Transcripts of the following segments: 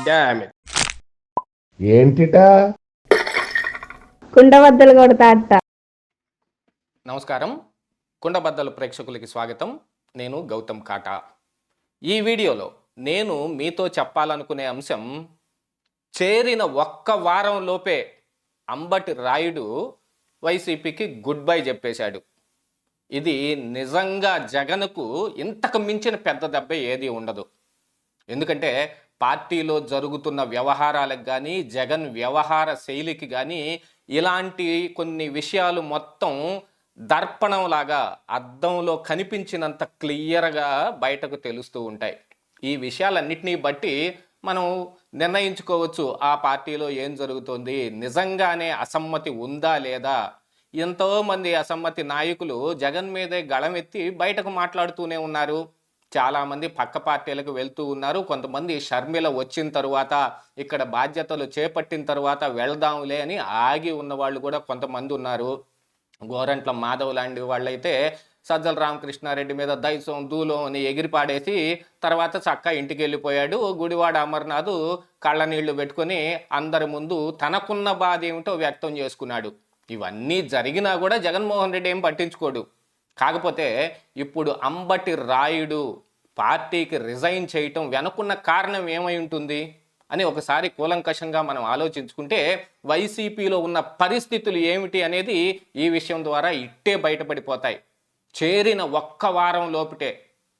Damn it. ఏంటిటా కుండబద్దలు కొడతా అట్ట. నమస్కారం, కుండబద్దలు ప్రేక్షకులకి స్వాగతం. నేను గౌతమ్ కాటా. ఈ వీడియోలో నేను మీతో చెప్పాలనుకునే అంశం, చేరిన ఒక్క వారం లోపే అంబటి రాయుడు వైసీపీకి గుడ్ బై చెప్పేశాడు. ఇది నిజంగా జగన్కు ఇంతకు మించిన పెద్ద దెబ్బ ఏది ఉండదు. ఎందుకంటే పార్టీలో జరుగుతున్న వ్యవహారాలకు కానీ, జగన్ వ్యవహార శైలికి కానీ ఇలాంటి కొన్ని విషయాలు మొత్తం దర్పణంలాగా అద్దంలో కనిపించినంత క్లియర్గా బయటకు తెలుస్తూ ఉంటాయి. ఈ విషయాలన్నిటినీ బట్టి మనం నిర్ణయించుకోవచ్చు ఆ పార్టీలో ఏం జరుగుతుంది, నిజంగానే అసమ్మతి ఉందా లేదా. ఎంతోమంది అసమ్మతి నాయకులు జగన్ మీదే గళమెత్తి బయటకు మాట్లాడుతూనే ఉన్నారు. చాలామంది పక్క పార్టీలకు వెళ్తూ ఉన్నారు. కొంతమంది షర్మిల వచ్చిన తరువాత, ఇక్కడ బాధ్యతలు చేపట్టిన తర్వాత వెళ్దాంలే అని ఆగి ఉన్న వాళ్ళు కూడా కొంతమంది ఉన్నారు. గోరంట్ల మాధవ్ లాంటి వాళ్ళైతే సజ్జల రామకృష్ణారెడ్డి మీద దైసం దూలం అని ఎగిరిపాడేసి తర్వాత చక్క ఇంటికి వెళ్ళిపోయాడు. గుడివాడ అమర్నాథ్ కళ్ళ నీళ్లు పెట్టుకొని అందరి ముందు తనకున్న బాధ ఏమిటో వ్యక్తం చేసుకున్నాడు. ఇవన్నీ జరిగినా కూడా జగన్మోహన్ రెడ్డి ఏం పట్టించుకోడు. కాకపోతే ఇప్పుడు అంబటి రాయుడు పార్టీకి రిజైన్ చేయటం వెనుకున్న కారణం ఏమై ఉంటుంది అని ఒకసారి కూలంకషంగా మనం ఆలోచించుకుంటే, వైసీపీలో ఉన్న పరిస్థితులు ఏమిటి అనేది ఈ విషయం ద్వారా ఇట్టే బయటపడిపోతాయి. చేరిన ఒక్క వారం లోపుటే,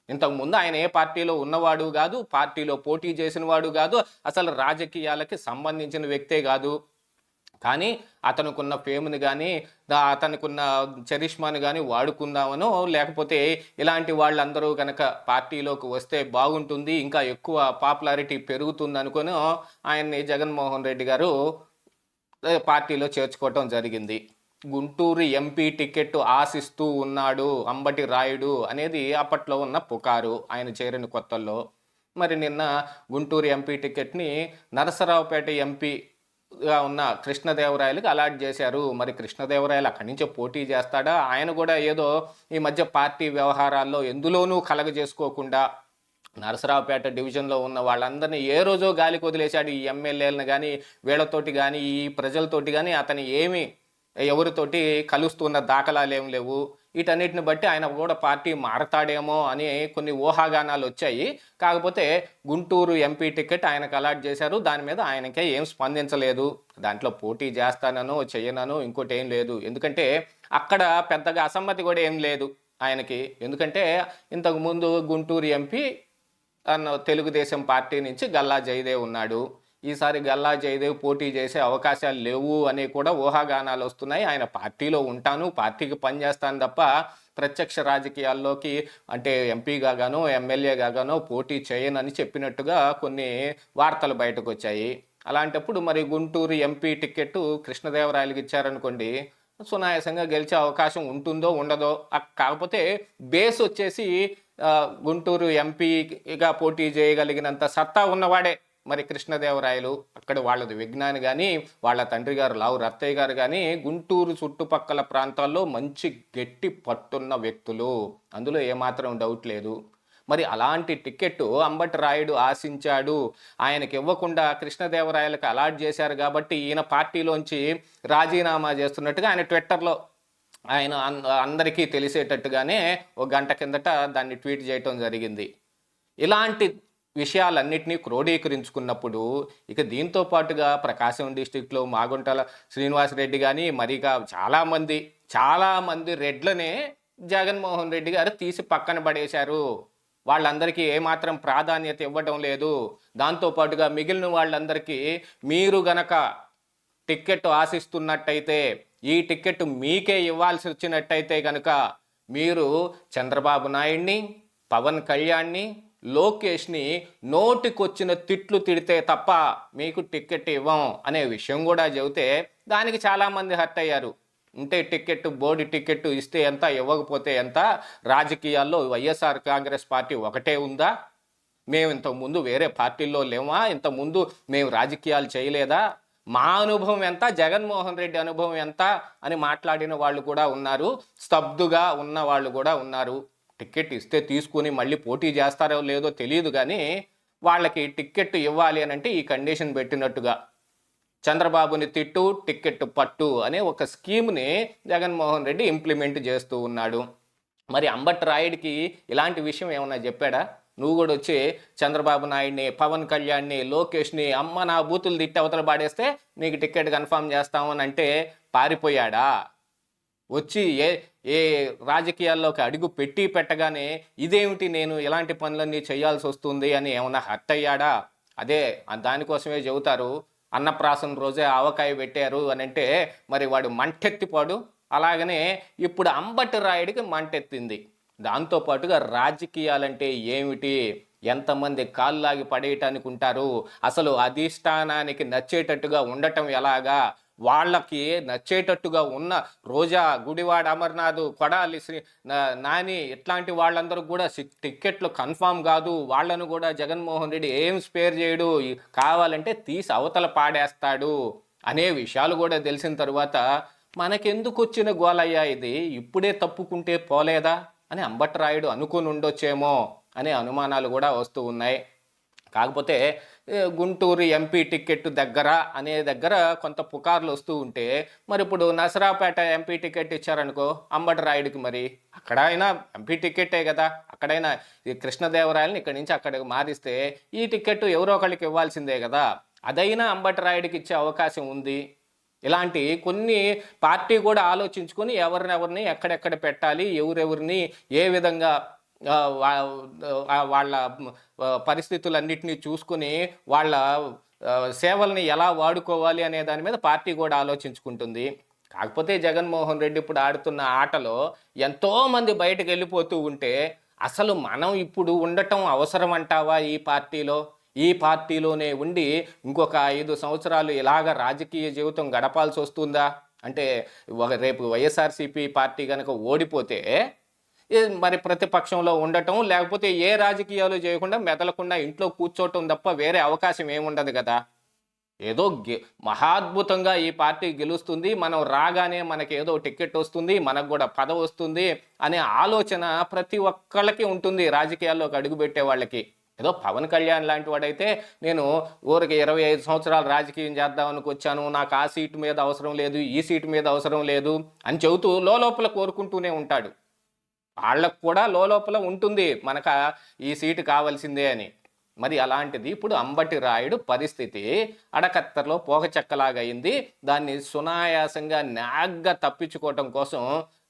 ఇంతకుముందు ఆయన ఏ పార్టీలో ఉన్నవాడు కాదు, పార్టీలో పోటీ చేసిన వాడు కాదు, అసలు రాజకీయాలకి సంబంధించిన వ్యక్తే కాదు. కానీ అతనుకున్న ఫేమ్ని కానీ, అతనుకున్న చరిష్మాని కానీ వాడుకుందామనో, లేకపోతే ఇలాంటి వాళ్ళందరూ కనుక పార్టీలోకి వస్తే బాగుంటుంది, ఇంకా ఎక్కువ పాపులారిటీ పెరుగుతుంది అనుకొని ఆయన్ని జగన్మోహన్ రెడ్డి గారు పార్టీలో చేర్చుకోవటం జరిగింది. గుంటూరు ఎంపీ టికెట్ ఆశిస్తూ ఉన్నాడు అంబటి రాయుడు అనేది అప్పట్లో ఉన్న పుకారు ఆయన చేరిన కొత్తల్లో. మరి నిన్న గుంటూరు ఎంపీ టికెట్ని నరసరావుపేట ఎంపీ ఉన్న కృష్ణదేవరాయలకి అలాట్ చేశారు. మరి కృష్ణదేవరాయలు అక్కడి నుంచే పోటీ చేస్తాడా? ఆయన కూడా ఏదో ఈ మధ్య పార్టీ వ్యవహారాల్లో ఎందులోనూ కలగజేసుకోకుండా నరసరావుపేట డివిజన్లో ఉన్న వాళ్ళందరినీ ఏ రోజో గాలికి వదిలేశాడు. ఈ ఎమ్మెల్యేలను కానీ, వీళ్ళతోటి కానీ, ఈ ప్రజలతోటి కానీ అతను ఏమి ఎవరితోటి కలుస్తున్న దాఖలాలు ఏం లేవు. వీటన్నిటిని బట్టి ఆయన కూడా పార్టీ మారతాడేమో అని కొన్ని ఊహాగానాలు వచ్చాయి. కాకపోతే గుంటూరు ఎంపీ టికెట్ ఆయనకు అలాట్ చేశారు. దాని మీద ఆయనకే ఏం స్పందించలేదు. దాంట్లో పోటీ చేస్తానను చెయ్యనను ఇంకోటి ఏం లేదు. ఎందుకంటే అక్కడ పెద్దగా అసమ్మతి కూడా ఏం లేదు ఆయనకి. ఎందుకంటే ఇంతకుముందు గుంటూరు ఎంపీ తెలుగుదేశం పార్టీ నుంచి గల్లా జయదేవ్ ఉన్నాడు. ఈసారి గల్లా జయదేవ్ పోటీ చేసే అవకాశాలు లేవు అని కూడా ఊహాగానాలు వస్తున్నాయి. ఆయన పార్టీలో ఉంటాను, పార్టీకి పనిచేస్తాను తప్ప ప్రత్యక్ష రాజకీయాల్లోకి అంటే ఎంపీగా గానో ఎమ్మెల్యేగా గానో పోటీ చేయనని చెప్పినట్టుగా కొన్ని వార్తలు బయటకు వచ్చాయి. అలాంటప్పుడు మరి గుంటూరు ఎంపీ టికెట్ కృష్ణదేవరాయలకి ఇచ్చారనుకోండి, సునాయాసంగా గెలిచే అవకాశం ఉంటుందో ఉండదో. కాకపోతే బేస్ వచ్చేసి గుంటూరు ఎంపీగా పోటీ చేయగలిగినంత సత్తా ఉన్నవాడే మరి కృష్ణదేవరాయలు. అక్కడ వాళ్ళది విజ్ఞాని కానీ, వాళ్ళ తండ్రి గారు లావు రత్తయ్య గారు కానీ గుంటూరు చుట్టుపక్కల ప్రాంతాల్లో మంచి గట్టి పట్టున్న వ్యక్తులు, అందులో ఏమాత్రం డౌట్ లేదు. మరి అలాంటి టికెట్ అంబటి రాయుడు ఆశించాడు. ఆయనకి ఇవ్వకుండా కృష్ణదేవరాయలకు అలాట్ చేశారు కాబట్టి ఈయన పార్టీలోంచి రాజీనామా చేస్తున్నట్టుగా ఆయన ట్విట్టర్లో ఆయన అందరికీ తెలిసేటట్టుగానే ఒక గంట కిందట దాన్ని ట్వీట్ చేయటం జరిగింది. ఇలాంటి విషయాలన్నింటినీ క్రోడీకరించుకున్నప్పుడు ఇక దీంతో పాటుగా ప్రకాశం డిస్టిక్లో మాగుంటల శ్రీనివాసరెడ్డి కానీ మరిగా చాలామంది రెడ్లనే జగన్మోహన్ రెడ్డి గారు తీసి పక్కన పడేశారు. వాళ్ళందరికీ ఏమాత్రం ప్రాధాన్యత ఇవ్వడం లేదు. దాంతోపాటుగా మిగిలిన వాళ్ళందరికీ మీరు గనక టికెట్ ఆశిస్తున్నట్టయితే, ఈ టికెట్ మీకే ఇవ్వాల్సి వచ్చినట్టయితే కనుక మీరు చంద్రబాబు నాయుడిని, పవన్ కళ్యాణ్ని, లోకేష్ని నోటికొచ్చిన తిట్లు తిడితే తప్ప మీకు టికెట్ ఇవ్వం అనే విషయం కూడా చెబితే దానికి చాలామంది హర్ట్ అయ్యారు. ఉంటే టికెట్, బోర్డు టికెట్ ఇస్తే ఎంత, ఇవ్వకపోతే ఎంత? రాజకీయాల్లో వైఎస్ఆర్ కాంగ్రెస్ పార్టీ ఒకటే ఉందా? మేము ఇంతకుముందు వేరే పార్టీల్లో లేవా? ఇంతకుముందు మేము రాజకీయాలు చేయలేదా? మా అనుభవం ఎంత, జగన్మోహన్ రెడ్డి అనుభవం ఎంత అని మాట్లాడిన వాళ్ళు కూడా ఉన్నారు. స్తబ్దుగా ఉన్న వాళ్ళు కూడా ఉన్నారు. టికెట్ ఇస్తే తీసుకుని మళ్ళీ పోటీ చేస్తారో లేదో తెలియదు, కానీ వాళ్ళకి టిక్కెట్ ఇవ్వాలి అని అంటే ఈ కండిషన్ పెట్టినట్టుగా చంద్రబాబుని తిట్టు టిక్కెట్ పట్టు అనే ఒక స్కీమ్ని జగన్మోహన్ రెడ్డి ఇంప్లిమెంట్ చేస్తూ ఉన్నాడు. మరి అంబటి రాయుడికి ఇలాంటి విషయం ఏమన్నా చెప్పాడా? నువ్వు కూడా వచ్చి చంద్రబాబు నాయుడిని, పవన్ కళ్యాణ్ని, లోకేష్ని అమ్మ నా బూతులు తిట్టి అవతల పాడేస్తే నీకు టిక్కెట్ కన్ఫర్మ్ చేస్తాము అని అంటే పారిపోయాడా? వచ్చి ఏ ఏ రాజకీయాల్లోకి అడుగు పెట్టి పెట్టగానే ఇదేమిటి నేను ఇలాంటి పనులన్నీ చేయాల్సి వస్తుంది అని ఏమన్నా హర్ట్ అయ్యాడా? అదే దానికోసమే చెబుతారు అన్నప్రాసన రోజే ఆవకాయ పెట్టారు అని అంటే మరి వాడు మంటెత్తిపోడు. అలాగనే ఇప్పుడు అంబటి రాయుడికి మంటెత్తింది. దాంతోపాటుగా రాజకీయాలంటే ఏమిటి, ఎంతమంది కాళ్ళలాగి పడేయటానికి ఉంటారు, అసలు అధిష్టానానికి నచ్చేటట్టుగా ఉండటం ఎలాగా, వాళ్ళకి నచ్చేటట్టుగా ఉన్న రోజా, గుడివాడ అమర్నాథ్, కొడాలి నాని ఇట్లాంటి వాళ్ళందరూ కూడా టిక్కెట్లు కన్ఫామ్ కాదు, వాళ్ళను కూడా జగన్మోహన్ రెడ్డి ఏం స్పేర్ చేయడు, కావాలంటే తీసి అవతల పాడేస్తాడు అనే విషయాలు కూడా తెలిసిన తర్వాత మనకెందుకు వచ్చిన గోలయ్యా ఇది, ఇప్పుడే తప్పుకుంటే పోలేదా అని అంబటి రాయుడు అనుకుని ఉండొచ్చేమో అనే అనుమానాలు కూడా వస్తూ ఉన్నాయి. కాకపోతే గుంటూరు ఎంపీ టికెట్ దగ్గర అనే దగ్గర కొంత పుకార్లు వస్తూ ఉంటే మరి ఇప్పుడు నసరాపేట ఎంపీ టికెట్ ఇచ్చారనుకో అంబటి రాయుడికి, మరి అక్కడైనా ఎంపీ టికెటే కదా, అక్కడైనా ఈ కృష్ణదేవరాయలని ఇక్కడి నుంచి అక్కడికి మారిస్తే ఈ టికెట్ ఎవరో ఒకళ్ళకి ఇవ్వాల్సిందే కదా, అదైనా అంబటి రాయుడికి ఇచ్చే అవకాశం ఉంది. ఇలాంటి కొన్ని పార్టీ కూడా ఆలోచించుకొని ఎవరినెవరిని ఎక్కడెక్కడ పెట్టాలి, ఎవరెవరిని ఏ విధంగా వాళ్ళ పరిస్థితులన్నిటినీ చూసుకుని వాళ్ళ సేవల్ని ఎలా వాడుకోవాలి అనే దాని మీద పార్టీ కూడా ఆలోచించుకుంటుంది. కాకపోతే జగన్మోహన్ రెడ్డి ఇప్పుడు ఆడుతున్న ఆటలో ఎంతోమంది బయటకు వెళ్ళిపోతూ ఉంటే అసలు మనం ఇప్పుడు ఉండటం అవసరం అంటావా ఈ పార్టీలోనే ఉండి ఇంకొక 5 సంవత్సరాలు ఇలాగ రాజకీయ జీవితం గడపాల్సి వస్తుందా? అంటే రేపు వైఎస్ఆర్సీపీ పార్టీ కనుక ఓడిపోతే మరి ప్రతిపక్షంలో ఉండటం, లేకపోతే ఏ రాజకీయాలు చేయకుండా మెదలకుండా ఇంట్లో కూర్చోవటం తప్ప వేరే అవకాశం ఏముండదు కదా. ఏదో మహాద్భుతంగా ఈ పార్టీ గెలుస్తుంది, మనం రాగానే మనకి ఏదో టికెట్ వస్తుంది, మనకు కూడా పదవి వస్తుంది అనే ఆలోచన ప్రతి ఒక్కళ్ళకి ఉంటుంది రాజకీయాల్లోకి అడుగుపెట్టే వాళ్ళకి. ఏదో పవన్ కళ్యాణ్ లాంటి వాడైతే నేను ఊరికి 25 సంవత్సరాలు రాజకీయం చేద్దామనికి వచ్చాను, నాకు ఆ సీటు మీద అవసరం లేదు, ఈ సీటు మీద అవసరం లేదు అని చెబుతూ లోపల కోరుకుంటూనే ఉంటాడు. వాళ్ళకు కూడా లోపల ఉంటుంది మనకు ఈ సీటు కావాల్సిందే అని. మరి అలాంటిది ఇప్పుడు అంబటి రాయుడు పరిస్థితి అడకత్తర్లో పోకచెక్కలాగా అయింది. దాన్ని సునాయాసంగా నాగ్గా తప్పించుకోవటం కోసం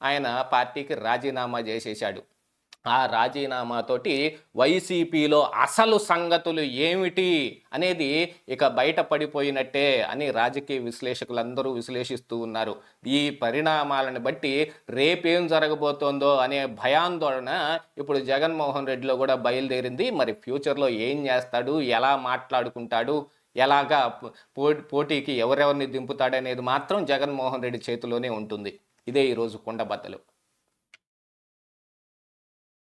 ఆయన పార్టీకి రాజీనామా చేసేశాడు. ఆ రాజీనామాతోటి వైసీపీలో అసలు సంగతులు ఏమిటి అనేది ఇక బయటపడిపోయినట్టే అని రాజకీయ విశ్లేషకులందరూ విశ్లేషిస్తూ ఉన్నారు. ఈ పరిణామాలను బట్టి రేపేం జరగబోతోందో అనే భయాందోళన ఇప్పుడు జగన్మోహన్ రెడ్డిలో కూడా బయలుదేరింది. మరి ఫ్యూచర్లో ఏం చేస్తాడు, ఎలా మాట్లాడుకుంటాడు, ఎలాగా పోటీకి ఎవరెవరిని దింపుతాడనేది మాత్రం జగన్మోహన్ రెడ్డి చేతిలోనే ఉంటుంది. ఇదే ఈరోజు కుండబద్దలు.